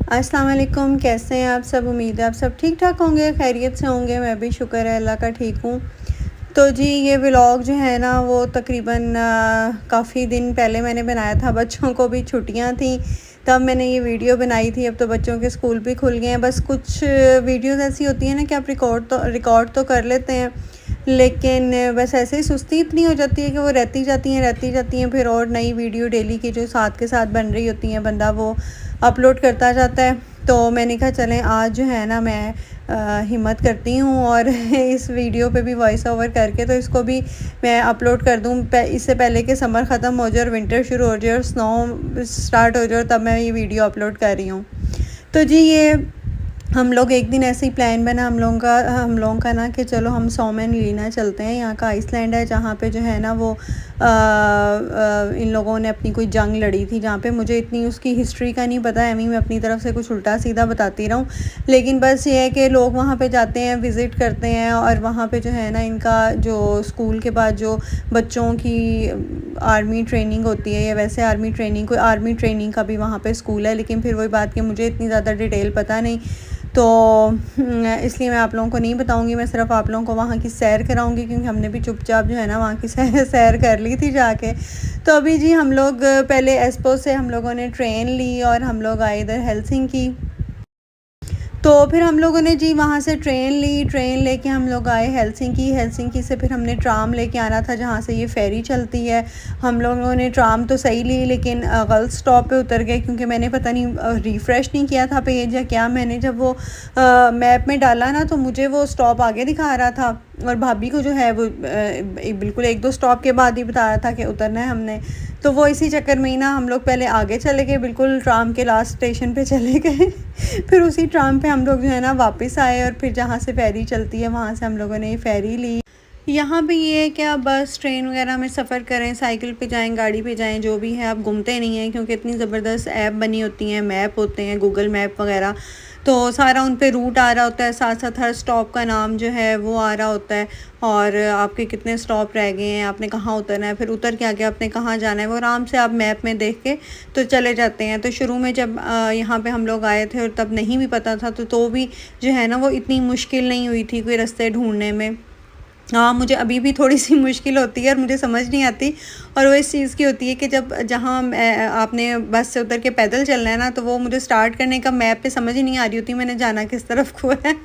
अस्सलाम वालेकुम, कैसे हैं आप सब। उम्मीद है आप सब ठीक ठाक होंगे, खैरियत से होंगे। मैं भी शुक्र है अल्लाह का ठीक हूँ। तो जी ये व्लॉग जो है ना वो तकरीबन काफ़ी दिन पहले मैंने बनाया था। बच्चों को भी छुट्टियाँ थी तब मैंने ये वीडियो बनाई थी। अब तो बच्चों के स्कूल भी खुल गए हैं। बस कुछ वीडियोस ऐसी होती हैं ना कि आप रिकॉर्ड तो कर लेते हैं, लेकिन बस ऐसे ही सुस्ती इतनी हो जाती है कि वो रहती जाती हैं। फिर और नई वीडियो डेली की जो साथ के साथ बन रही होती हैं, बंदा वो अपलोड करता जाता है। तो मैंने कहा चलें आज जो है ना मैं हिम्मत करती हूँ और इस वीडियो पे भी वॉइस ओवर करके तो इसको भी मैं अपलोड कर दूँ इससे पहले कि समर ख़त्म हो जाए और विंटर शुरू हो जाए और स्नो स्टार्ट हो जाए, तब मैं ये वीडियो अपलोड कर रही हूँ। तो जी ये हम लोग एक दिन ऐसे ही प्लान बना हम लोगों का ना कि चलो हम सोमेन लीना चलते हैं। यहाँ का आइसलैंड है जहाँ पे जो है ना वो इन लोगों ने अपनी कोई जंग लड़ी थी, जहाँ पे मुझे इतनी उसकी हिस्ट्री का नहीं पता है। मैं अपनी तरफ से कुछ उल्टा सीधा बताती रहूँ, लेकिन बस ये है कि लोग वहाँ पे जाते हैं, विज़िट करते हैं और वहाँ पे जो है ना इनका जो स्कूल के बाद जो बच्चों की आर्मी ट्रेनिंग होती है या वैसे कोई आर्मी ट्रेनिंग का भी वहाँ पे स्कूल है। लेकिन फिर वही बात कि मुझे इतनी ज़्यादा डिटेल पता नहीं, तो इसलिए मैं आप लोगों को नहीं बताऊंगी। मैं सिर्फ आप लोगों को वहाँ की सैर कराऊंगी, क्योंकि हमने भी चुपचाप जो है ना वहाँ की सैर कर ली थी जाके। तो अभी जी हम लोग पहले एस्पो से हम लोगों ने ट्रेन ली और हम लोग आए इधर हेलसिंकी। तो फिर हम लोगों ने जी वहाँ से ट्रेन लेके हम लोग आए हेलसिंकी से फिर हमने ट्राम लेके आना था जहाँ से ये फेरी चलती है। हम लोगों ने ट्राम तो सही ली, लेकिन गलत स्टॉप पे उतर गए, क्योंकि मैंने पता नहीं रिफ़्रेश नहीं किया था पेज या क्या। मैंने जब वो मैप में डाला ना तो मुझे वो स्टॉप आगे दिखा रहा था और भाभी को जो है वो बिल्कुल 1-2 स्टॉप के बाद ही बता रहा था कि उतरना है हमने। तो वो इसी चक्कर में ही ना हम लोग पहले आगे चले गए, बिल्कुल ट्राम के लास्ट स्टेशन पे चले गए फिर उसी ट्राम पे हम लोग जो है ना वापस आए और फिर जहाँ से फेरी चलती है वहाँ से हम लोगों ने ये फेरी ली। यहाँ पे ये है कि आप बस ट्रेन वगैरह में सफ़र करें, साइकिल पे जाएं, गाड़ी पे जाएं, जो भी है आप घूमते नहीं हैं, क्योंकि इतनी ज़बरदस्त ऐप बनी होती हैं, मैप होते हैं, गूगल मैप वगैरह। तो सारा उन पे रूट आ रहा होता है, साथ साथ हर स्टॉप का नाम जो है वो आ रहा होता है और आपके कितने स्टॉप रह गए हैं, आपने कहाँ उतरना है, फिर उतर के आगे आपने कहाँ जाना है, वो आराम से आप मैप में देख के तो चले जाते हैं। तो शुरू में जब यहाँ पे हम लोग आए थे और तब नहीं भी पता था तो भी जो है ना वो इतनी मुश्किल नहीं हुई थी कोई रास्ते ढूंढने में। हाँ, मुझे अभी भी थोड़ी-सी मुश्किल होती है और मुझे समझ नहीं आती, और वो इस चीज़ की होती है कि जहाँ आपने बस से उतर के पैदल चलना है ना, तो वो मुझे स्टार्ट करने का मैप पे समझ ही नहीं आ रही होती मैंने जाना किस तरफ को है।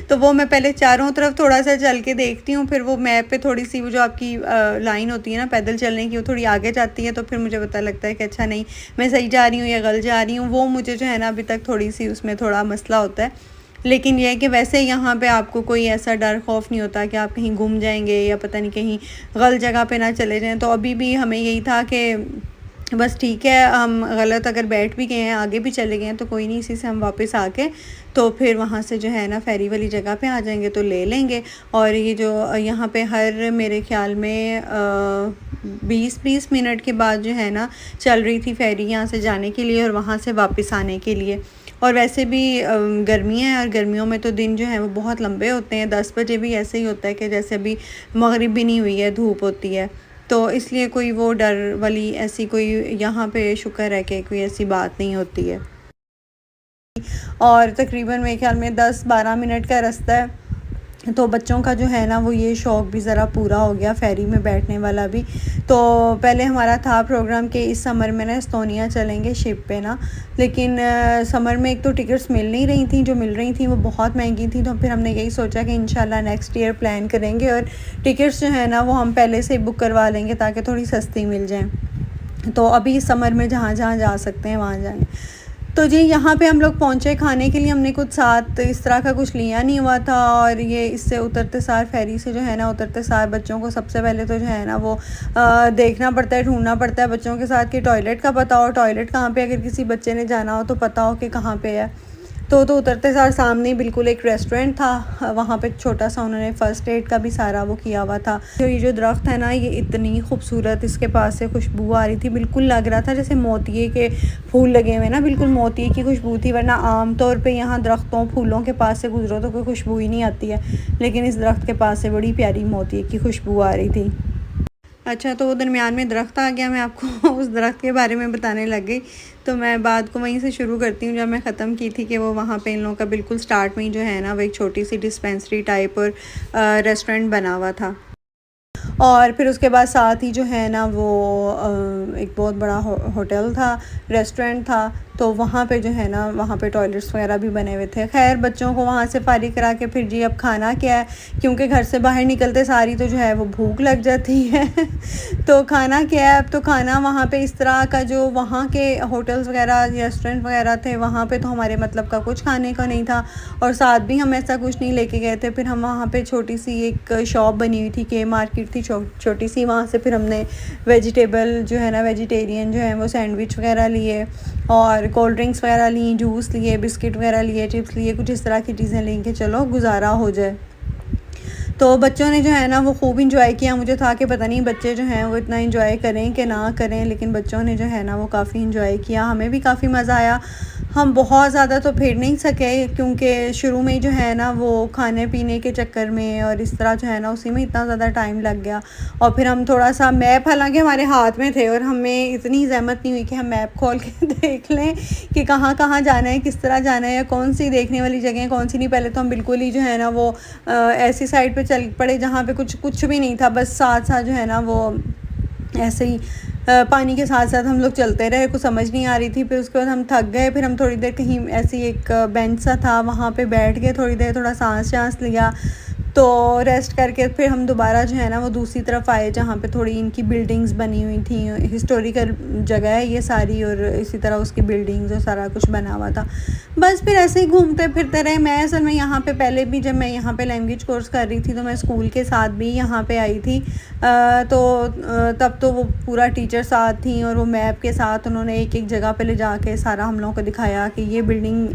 तो वो मैं पहले चारों तरफ थोड़ा-सा चल के देखती हूँ, फिर वो मैप पे थोड़ी-सी वो जो आपकी लाइन होती है ना पैदल चलने की, वो थोड़ी आगे जाती है, तो फिर मुझे पता लगता है कि अच्छा नहीं, मैं सही जा रही हूँ या गलत जा रही हूँ। वो मुझे जो है ना अभी तक थोड़ी-सी उसमें थोड़ा मसला होता है। लेकिन यह है कि वैसे यहाँ पे आपको कोई ऐसा डर खौफ नहीं होता कि आप कहीं गुम जाएंगे या पता नहीं कहीं गलत जगह पे ना चले जाएं। तो अभी भी हमें यही था कि बस ठीक है, हम गलत अगर बैठ भी गए हैं, आगे भी चले गए हैं, तो कोई नहीं, इसी से हम वापस आके तो फिर वहाँ से जो है ना फेरी वाली जगह पे आ जाएंगे तो ले लेंगे। और ये जो यहाँ पे हर मेरे ख्याल में 20-20 मिनट के बाद जो है ना चल रही थी फेरी यहाँ से जाने के लिए और वहाँ से वापस आने के लिए। और वैसे भी गर्मियाँ हैं और गर्मियों में तो दिन जो है वो बहुत लंबे होते हैं। 10 बजे भी ऐसे ही होता है कि जैसे अभी मगरिब भी नहीं हुई है, धूप होती है, तो इसलिए कोई वो डर वाली ऐसी कोई यहाँ पे शुक्र है कि कोई ऐसी बात नहीं होती है। और तकरीबन मेरे ख्याल में 10-12 मिनट का रास्ता है, तो बच्चों का जो है ना वो ये शौक़ भी ज़रा पूरा हो गया फेरी में बैठने वाला भी। तो पहले हमारा था प्रोग्राम कि इस समर में ना एस्तोनिया चलेंगे शिप पे ना, लेकिन समर में एक तो टिकट्स मिल नहीं रही थी, जो मिल रही थी वो बहुत महंगी थी। तो फिर हमने यही सोचा कि इंशाल्लाह नेक्स्ट ईयर प्लान करेंगे और टिकट्स जो है ना वो हम पहले से बुक करवा लेंगे ताकि थोड़ी सस्ती मिल जाए। तो अभी इस समर में जहाँ जहाँ जा सकते हैं वहाँ जाएँ। तो जी यहाँ पे हम लोग पहुँचे, खाने के लिए हमने कुछ साथ इस तरह का कुछ लिया नहीं हुआ था। और ये इससे उतरते सार फेरी से जो है ना उतरते सार बच्चों को सबसे पहले तो जो है ना वो देखना पड़ता है, ढूंढना पड़ता है बच्चों के साथ कि टॉयलेट का पता हो, टॉयलेट कहाँ पे, अगर किसी बच्चे ने जाना हो तो पता हो कि कहाँ पे है। तो उतरते सार सामने बिल्कुल एक रेस्टोरेंट था, वहाँ पे छोटा सा उन्होंने फ़र्स्ट एड का भी सारा वो किया हुआ था। तो ये जो दरख्त है ना ये इतनी खूबसूरत, इसके पास से खुशबू आ रही थी, बिल्कुल लग रहा था जैसे मोतिये के फूल लगे हुए ना, बिल्कुल मोतिये की खुशबू थी। वरना आम तौर पे यहाँ दरख्तों फूलों के पास से गुजरो तो कोई खुशबू ही नहीं आती है, लेकिन इस दरख्त के पास से बड़ी प्यारी मोतिये की खुशबू आ रही थी। अच्छा, तो वो दरमियान में दरख्त आ गया, मैं आपको उस दरख्त के बारे में बताने लग गई। तो मैं बात को वहीं से शुरू करती हूँ जब मैं ख़त्म की थी कि वो वहाँ पे इन लोगों का बिल्कुल स्टार्ट में ही जो है ना वो एक छोटी सी डिस्पेंसरी टाइप और रेस्टोरेंट बना हुआ था। और फिर उसके बाद साथ ही जो है ना वो एक बहुत बड़ा होटल था, रेस्टोरेंट था। तो वहाँ पे जो है ना वहाँ पे टॉयलेट्स वगैरह भी बने हुए थे। खैर बच्चों को वहाँ से फारिग करा के फिर जी अब खाना क्या है, क्योंकि घर से बाहर निकलते सारी तो जो है वो भूख लग जाती है तो खाना क्या है, अब तो खाना वहाँ पे इस तरह का जो वहाँ के होटल्स वगैरह रेस्टोरेंट वगैरह थे वहाँ पे तो हमारे मतलब का कुछ खाने का नहीं था, और साथ भी हम ऐसा कुछ नहीं लेके गए थे। फिर हम वहाँ पे छोटी सी एक शॉप बनी हुई थी, के मार्केट थी छोटी सी, वहाँ से फिर हमने वेजिटेबल जो है ना वेजिटेरियन जो है वो सैंडविच वगैरह लिए और कोल्ड ड्रिंक्स वगैरह ली, जूस लिए, बिस्किट वगैरह लिए, चिप्स लिए, कुछ इस तरह की चीज़ें लें कि चलो गुजारा हो जाए। तो बच्चों ने जो है ना वो खूब इंजॉय किया। मुझे था कि पता नहीं बच्चे जो हैं वो इतना इंजॉय करें कि ना करें, लेकिन बच्चों ने जो है ना वो काफ़ी इंजॉय किया, हमें भी काफ़ी मज़ा आया। हम बहुत ज़्यादा तो फिर नहीं सके क्योंकि शुरू में ही जो है ना वो खाने पीने के चक्कर में और इस तरह जो है ना उसी में इतना ज़्यादा टाइम लग गया। और फिर हम थोड़ा सा मैप हालांकि हमारे हाथ में थे और हमें इतनी ज़हमत नहीं हुई कि हम मैप खोल के देख लें कि कहाँ कहाँ जाना है, किस तरह जाना है, या कौन सी देखने वाली जगह है कौन सी नहीं। पहले तो हम बिल्कुल ही जो है ना वो ऐसी साइड पे चल पड़े जहाँ पे कुछ भी नहीं था, बस साथ साथ जो है ना वो ऐसे ही पानी के साथ साथ हम लोग चलते रहे, कुछ समझ नहीं आ रही थी। फिर उसके बाद हम थक गए, फिर हम थोड़ी देर कहीं ऐसी एक बेंच सा था वहाँ पे बैठ गए, थोड़ी देर थोड़ा सांस लिया, तो रेस्ट करके फिर हम दोबारा जो है ना वो दूसरी तरफ आए जहाँ पे थोड़ी इनकी बिल्डिंग्स बनी हुई थी। हिस्टोरिकल जगह है ये सारी, और इसी तरह उसकी बिल्डिंग्स और सारा कुछ बना हुआ था। बस फिर ऐसे ही घूमते फिरते रहे। मैं असल में यहाँ पे पहले भी जब मैं यहाँ पे लैंग्वेज कोर्स कर रही थी तो मैं स्कूल के साथ भी यहाँ पे आई थी। तब तो वो पूरा टीचर साथ थी और वो मैप के साथ उन्होंने एक एक जगह पे ले जाके सारा हम लोगों को दिखाया कि ये बिल्डिंग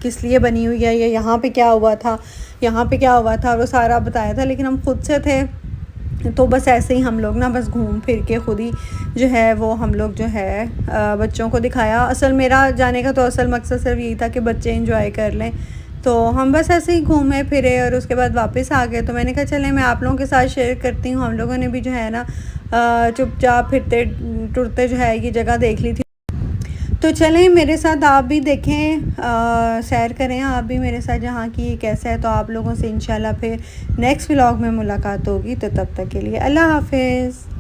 किस लिए बनी हुई है, या यहाँ पे क्या हुआ था, यहाँ पे क्या हुआ था, वो सारा बताया था। लेकिन हम खुद से थे तो बस ऐसे ही हम लोग ना बस घूम फिर के खुद ही जो है वो हम लोग जो है बच्चों को दिखाया। असल मेरा जाने का तो असल मकसद सिर्फ यही था कि बच्चे इंजॉय कर लें। तो हम बस ऐसे ही घूमे फिरे और उसके बाद वापस आ गए। तो मैंने कहा चलें मैं आप लोगों के साथ शेयर करती हूँ। हम लोगों ने भी जो है ना चुपचाप फिरते टुरते जो है ये जगह देख ली थी। तो चलें मेरे साथ आप भी देखें, सैर करें आप भी मेरे साथ जहाँ की कैसा है। तो आप लोगों से इंशाल्लाह फिर नेक्स्ट व्लॉग में मुलाकात होगी। तो तब तक के लिए अल्लाह हाफिज़।